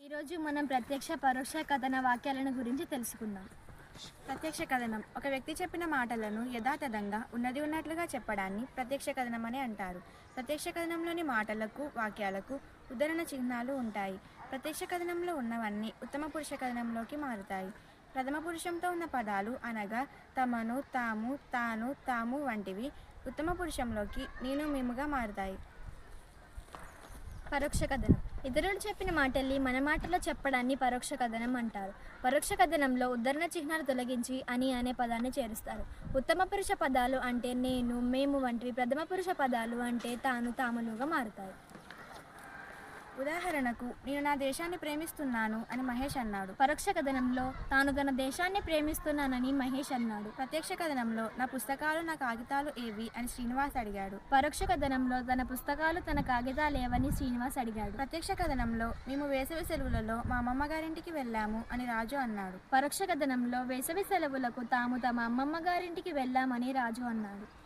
ఈరోజు మనం ప్రత్యక్ష పరోక్ష కథన వాక్యాలను గురించి తెలుసుకుందాం. ప్రత్యక్ష కథనం ఒక వ్యక్తి చెప్పిన మాటలను యథాతథంగా ఉన్నది ఉన్నట్లుగా చెప్పడాన్ని ప్రత్యక్ష కథనం అని అంటారు. ప్రత్యక్ష కథనంలోని మాటలకు వాక్యాలకు ఉదాహరణ చిహ్నాలు ఉంటాయి. ప్రత్యక్ష కథనంలో ఉన్నవన్నీ ఉత్తమ పురుష కథనంలోకి మారుతాయి. ప్రథమ పురుషంతో ఉన్న పదాలు అనగా తమను, తాము, తాను, తాము వంటివి ఉత్తమ పురుషంలోకి నేను, మేముగా మారుతాయి. పరోక్ష కథనం ఇతరులు చెప్పిన మాటల్ని మన మాటలో చెప్పడాన్ని పరోక్ష కథనం అంటారు. పరోక్ష కథనంలో ఉద్ధరణ చిహ్నాలు తొలగించి అని అనే పదాన్ని చేరుస్తారు. ఉత్తమ పురుష పదాలు అంటే నేను, మేము వంటివి ప్రథమ పురుష పదాలు అంటే తాను, తాములుగా మారుతాయి. ఉదాహరణకు నేను నా దేశాన్ని ప్రేమిస్తున్నాను అని మహేష్ అన్నాడు. పరోక్ష కథనంలో తాను తన దేశాన్ని ప్రేమిస్తున్నానని మహేష్ అన్నాడు. ప్రత్యక్ష కథనంలో నా పుస్తకాలు నా కాగితాలు ఏవి అని శ్రీనివాస్ అడిగాడు. పరోక్ష కథనంలో తన పుస్తకాలు తన కాగితాలు ఏవని శ్రీనివాస్ అడిగాడు. ప్రత్యక్ష కథనంలో మేము వేసవి సెలవులలో మా అమ్మమ్మ గారింటికి వెళ్ళాము అని రాజు అన్నాడు. పరోక్ష కథనంలో వేసవి సెలవులకు తాము తమ అమ్మమ్మ గారింటికి వెళ్ళామని రాజు అన్నాడు.